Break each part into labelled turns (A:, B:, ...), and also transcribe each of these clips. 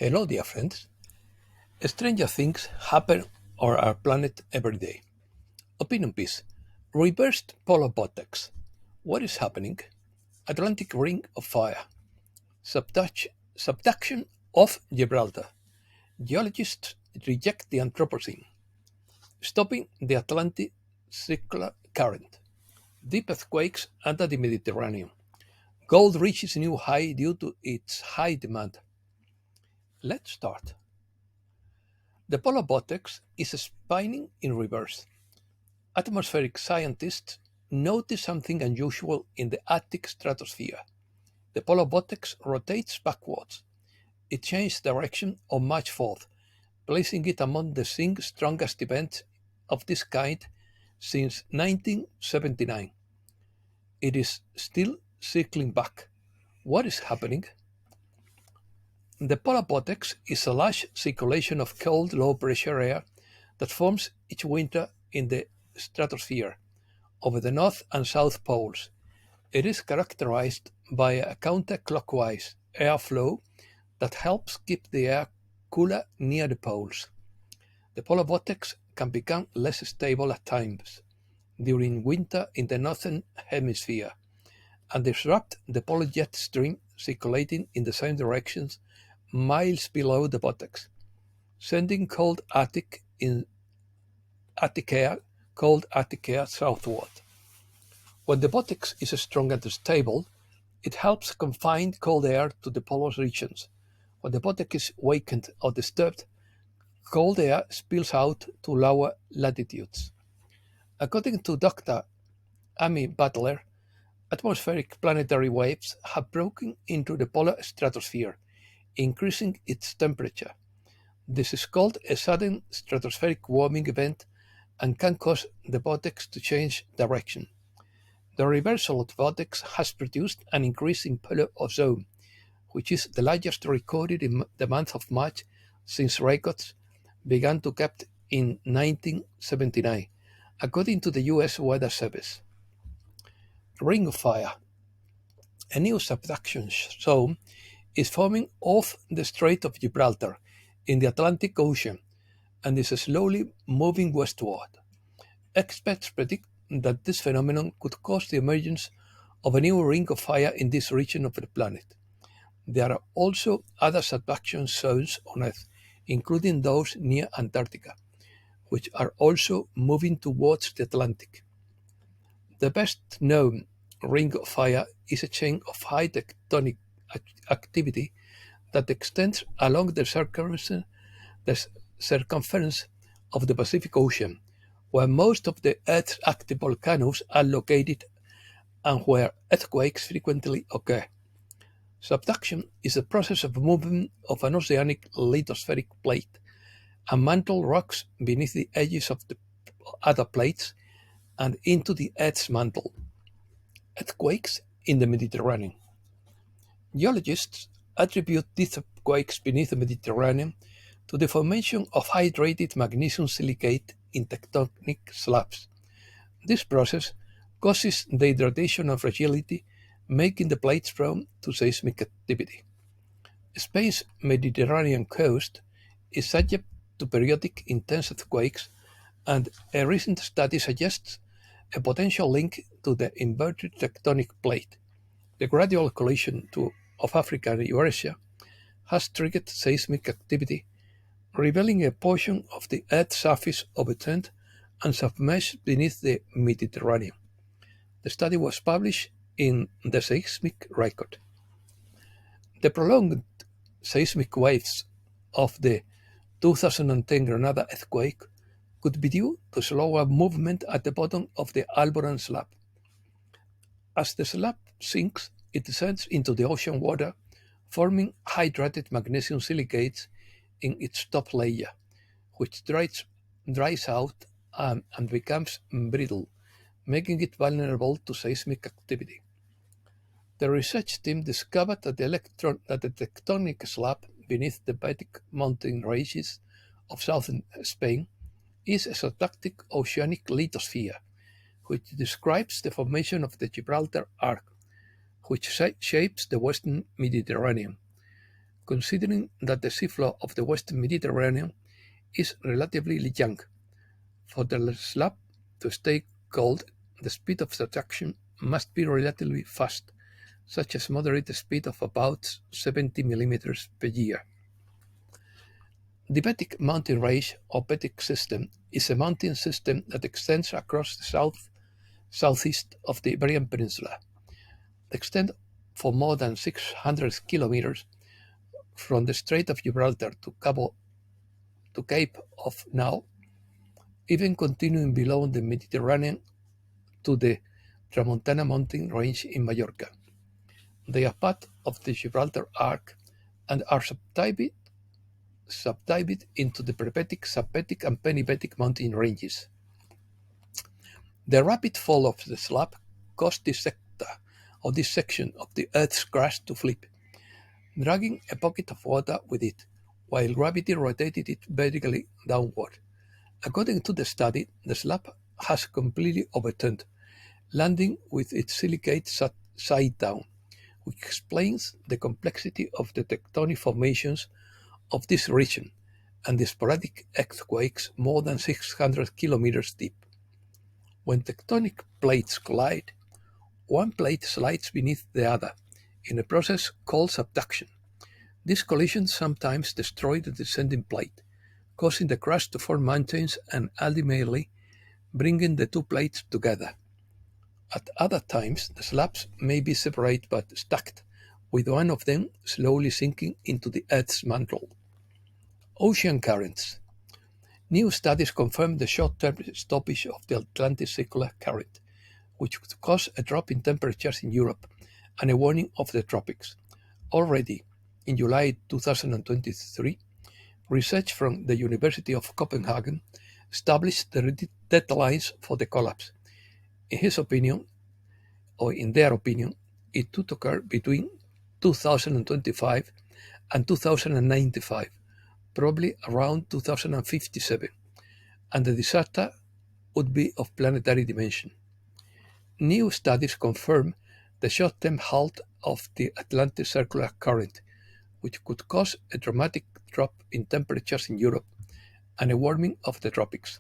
A: Hello, dear friends. Stranger things happen on our planet every day. Opinion piece. Reversed polar vortex. What is happening? Atlantic ring of fire. Subduction of Gibraltar. Geologists reject the Anthropocene. Stopping the Atlantic circular current. Deep earthquakes under the Mediterranean. Gold reaches new high due to its high demand. Let's start. The polar vortex is spinning in reverse. Atmospheric scientists notice something unusual in the Arctic stratosphere. The polar vortex rotates backwards. It changed direction on March 4th, placing it among the single strongest events of this kind since 1979. It is still circling back. What is happening? The polar vortex is a large circulation of cold, low-pressure air that forms each winter in the stratosphere over the north and south poles. It is characterized by a counterclockwise airflow that helps keep the air cooler near the poles. The polar vortex can become less stable at times during winter in the northern hemisphere and disrupt the polar jet stream circulating in the same directions miles below the vortex, sending cold Arctic air southward. When the vortex is strong and stable, it helps confine cold air to the polar regions. When the vortex is weakened or disturbed, cold air spills out to lower latitudes. According to Dr. Amy Butler, atmospheric planetary waves have broken into the polar stratosphere, increasing its temperature. This is called a sudden stratospheric warming event and can cause the vortex to change direction. The reversal of the vortex has produced an increase in polar ozone, which is the largest recorded in the month of March since records began to kept in 1979, according to the U.S. Weather Service. Ring of fire. A new subduction zone is forming off the Strait of Gibraltar in the Atlantic Ocean and is slowly moving westward. Experts predict that this phenomenon could cause the emergence of a new ring of fire in this region of the planet. There are also other subduction zones on Earth, including those near Antarctica, which are also moving towards the Atlantic. The best known ring of fire is a chain of high tectonic activity that extends along the circumference of the Pacific Ocean, where most of the Earth's active volcanoes are located and where earthquakes frequently occur. Subduction is the process of movement of an oceanic lithospheric plate and mantle rocks beneath the edges of the other plates and into the Earth's mantle. Earthquakes in the Mediterranean. Geologists attribute these earthquakes beneath the Mediterranean to the formation of hydrated magnesium silicate in tectonic slabs. This process causes the degradation of fragility, making the plates prone to seismic activity. Spain's Mediterranean coast is subject to periodic intense earthquakes, and a recent study suggests a potential link to the inverted tectonic plate. The gradual collision of Africa and Eurasia has triggered seismic activity, revealing a portion of the Earth's surface overturned and submerged beneath the Mediterranean. The study was published in the Seismic Record. The prolonged seismic waves of the 2010 Granada earthquake could be due to slower movement at the bottom of the Alboran slab. As the slab sinks, it descends into the ocean water, forming hydrated magnesium silicates in its top layer, which dries out and becomes brittle, making it vulnerable to seismic activity. The research team discovered that the tectonic slab beneath the Baetic mountain ranges of southern Spain is a subductic oceanic lithosphere, which describes the formation of the Gibraltar Arc, which shapes the western Mediterranean. considering that the seafloor of the western Mediterranean is relatively young. For the slab to stay cold, the speed of subduction must be relatively fast, such as moderate speed of about 70 millimeters per year. The Betic mountain range or Betic system is a mountain system that extends across the southeast of the Iberian Peninsula. The extent for more than 600 kilometers from the Strait of Gibraltar to Cape of Now, even continuing below the Mediterranean to the Tramontana mountain range in Mallorca. They are part of the Gibraltar Arc and are subdivided into the Prebetic, Subbetic, and Penibetic mountain ranges. The rapid fall of the slab caused this section of the Earth's crust to flip, dragging a pocket of water with it, while gravity rotated it vertically downward. According to the study, the slab has completely overturned, landing with its silicate side down, which explains the complexity of the tectonic formations of this region and the sporadic earthquakes more than 600 kilometers deep. When tectonic plates collide, one plate slides beneath the other in a process called subduction. These collisions sometimes destroy the descending plate, causing the crust to form mountains and ultimately bringing the two plates together. At other times, the slabs may be separate but stacked, with one of them slowly sinking into the Earth's mantle. Ocean currents. New studies confirm the short-term stoppage of the Atlantic circular current, which could cause a drop in temperatures in Europe and a warning of the tropics. Already, in July 2023, research from the University of Copenhagen established the deadlines for the collapse. In their opinion, it would occur between 2025 and 2095, probably around 2057, and the disaster would be of planetary dimension. New studies confirm the short-term halt of the Atlantic circular current, which could cause a dramatic drop in temperatures in Europe and a warming of the tropics.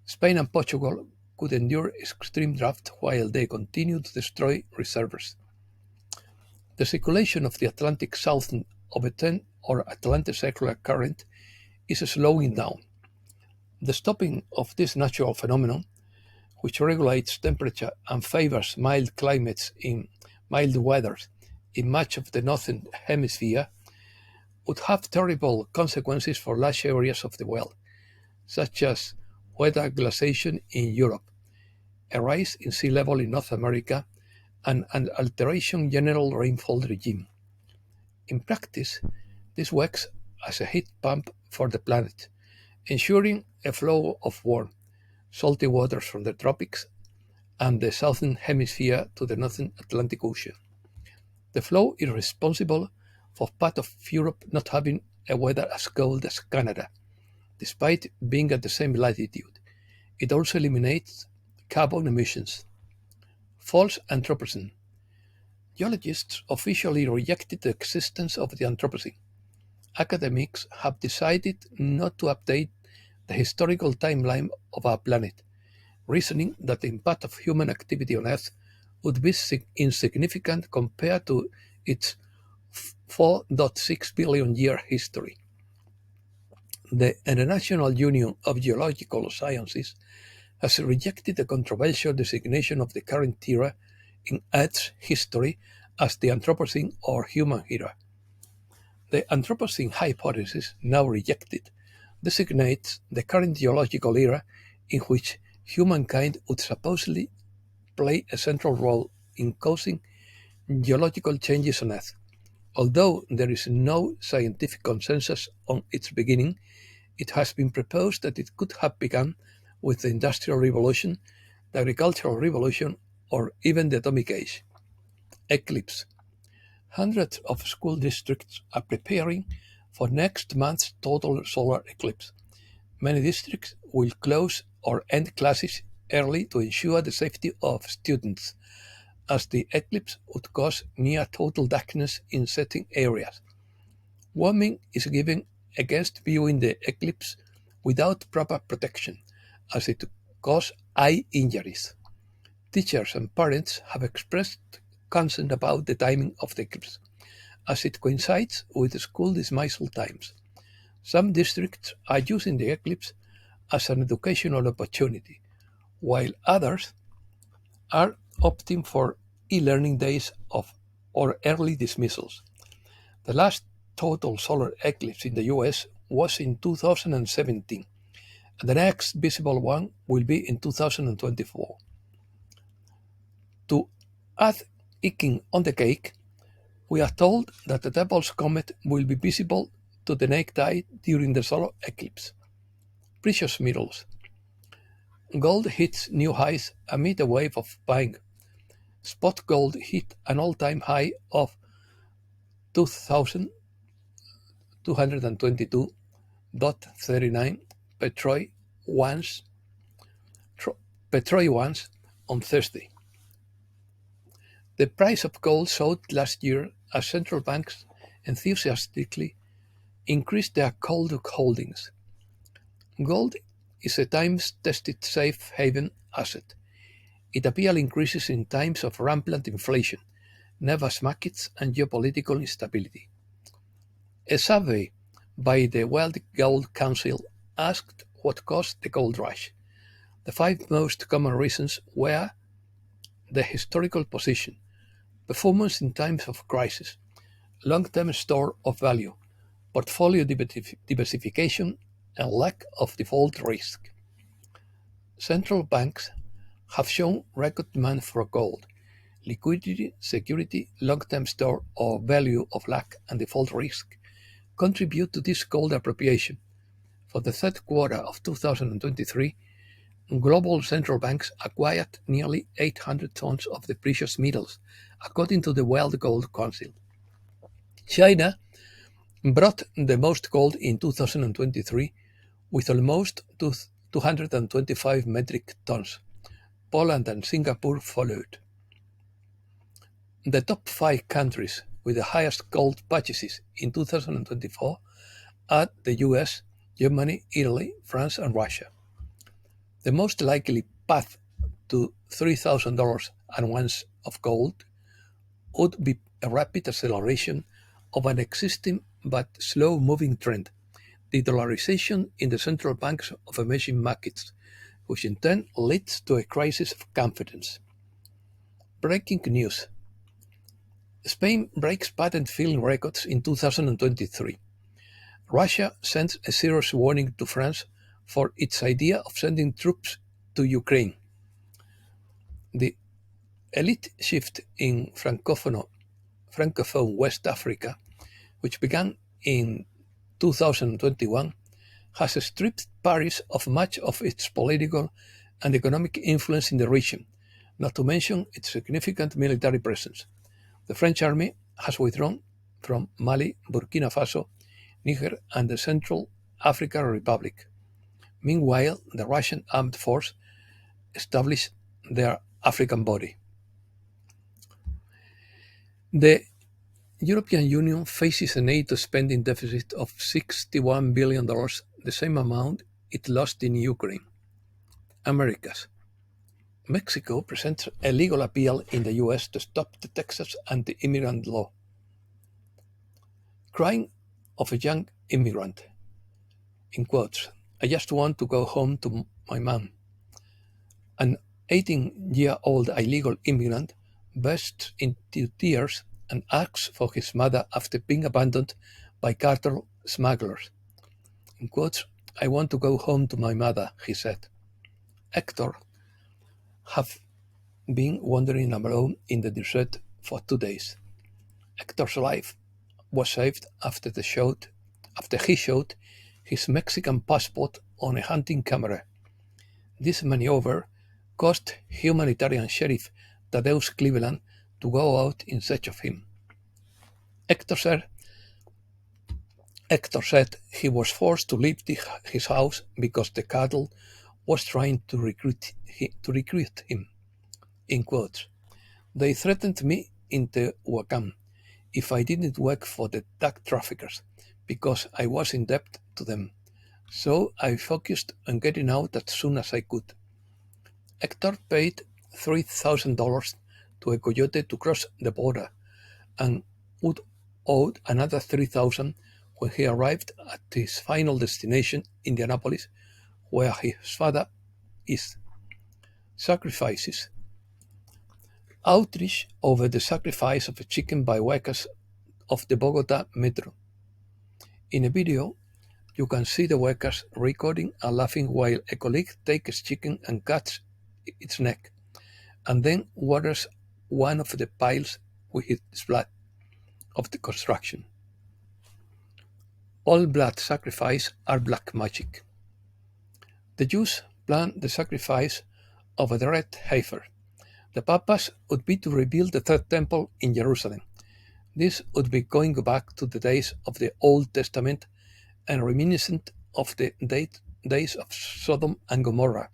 A: Spain and Portugal could endure extreme drought while they continue to destroy reservoirs. The circulation of the Atlantic Southern overturn or Atlantic circular current is slowing down. The stopping of this natural phenomenon, which regulates temperature and favors mild climates in mild weather in much of the northern hemisphere, would have terrible consequences for large areas of the world, such as weather glaciation in Europe, a rise in sea level in North America, and an alteration in general rainfall regime. In practice, this works as a heat pump for the planet, ensuring a flow of warm, salty waters from the tropics and the southern hemisphere to the northern Atlantic Ocean. The flow is responsible for part of Europe not having a weather as cold as Canada, despite being at the same latitude. It also eliminates carbon emissions. False Anthropocene. Geologists officially rejected the existence of the Anthropocene. Academics have decided not to update the historical timeline of our planet, reasoning that the impact of human activity on Earth would be insignificant compared to its 4.6 billion year history. The International Union of Geological Sciences has rejected the controversial designation of the current era in Earth's history as the Anthropocene or Human Era. The Anthropocene hypothesis, now rejected, designates the current geological era in which humankind would supposedly play a central role in causing geological changes on Earth. Although there is no scientific consensus on its beginning, it has been proposed that it could have begun with the Industrial Revolution, the Agricultural Revolution, or even the Atomic Age. Eclipse. Hundreds of school districts are preparing for next month's total solar eclipse. Many districts will close or end classes early to ensure the safety of students, as the eclipse would cause near total darkness in certain areas. Warning is given against viewing the eclipse without proper protection, as it causes eye injuries. Teachers and parents have expressed concern about the timing of the eclipse, as it coincides with school dismissal times. Some districts are using the eclipse as an educational opportunity, while others are opting for e-learning days or early dismissals. The last total solar eclipse in the US was in 2017, and the next visible one will be in 2024. To add icing on the cake, we are told that the Devil's Comet will be visible to the naked eye during the solar eclipse. Precious metals. Gold hits new highs amid a wave of buying. Spot gold hit an all-time high of 2,222.39 Petroy once on Thursday. The price of gold soared last year as central banks enthusiastically increased their gold holdings. Gold is a times-tested safe haven asset. It appeal increases in times of rampant inflation, nervous markets, and geopolitical instability. A survey by the World Gold Council asked what caused the gold rush. The 5 most common reasons were the historical position, performance in times of crisis, long-term store of value, portfolio diversification, and lack of default risk. Central banks have shown record demand for gold. Liquidity, security, long-term store or value of lack and default risk contribute to this gold appropriation. For the third quarter of 2023, global central banks acquired nearly 800 tons of the precious metals, according to the World Gold Council. China brought the most gold in 2023 with almost 225 metric tons. Poland and Singapore followed. The top 5 countries with the highest gold purchases in 2024 are the US, Germany, Italy, France, and Russia. The most likely path to $3,000 an ounce of gold would be a rapid acceleration of an existing but slow-moving trend, the dollarization in the central banks of emerging markets, which in turn leads to a crisis of confidence. Breaking news. Spain breaks patent filling records in 2023. Russia sends a serious warning to France for its idea of sending troops to Ukraine. The elite shift in Francophone West Africa, which began in 2021, has stripped Paris of much of its political and economic influence in the region, not to mention its significant military presence. The French army has withdrawn from Mali, Burkina Faso, Niger, and the Central African Republic. Meanwhile, the Russian armed force established their African body. The European Union faces a NATO spending deficit of $61 billion, the same amount it lost in Ukraine. Americas. Mexico presents a legal appeal in the US to stop the Texas anti-immigrant law. Crying of a young immigrant. In quotes, I just want to go home to my mom. An 18-year-old illegal immigrant bursts into tears and asks for his mother after being abandoned by cartel smugglers. In quotes, I want to go home to my mother, he said. Hector have been wandering alone in the desert for 2 days. Hector's life was saved after he showed his Mexican passport on a hunting camera. This maneuver caused humanitarian sheriff Tadeusz Cleveland to go out in search of him. Hector said he was forced to leave his house because the cartel was trying to recruit him. In quotes, they threatened me in Tehuacan. if I didn't work for the drug traffickers, because I was in debt to them. So I focused on getting out as soon as I could. Hector paid $3,000 to a coyote to cross the border, and would owe another $3,000 when he arrived at his final destination, Indianapolis, where his father is. Sacrifices. Outrage over the sacrifice of a chicken by workers of the Bogota Metro. In a video, you can see the workers recording and laughing while a colleague takes chicken and cuts its neck, and then waters one of the piles with his blood of the construction. All blood sacrifices are black magic. The Jews planned the sacrifice of a red heifer. The purpose would be to rebuild the third temple in Jerusalem. This would be going back to the days of the Old Testament and reminiscent of the days of Sodom and Gomorrah,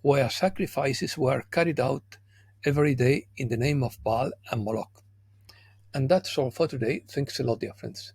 A: where sacrifices were carried out every day in the name of Baal and Moloch. And that's all for today. Thanks a lot, dear friends.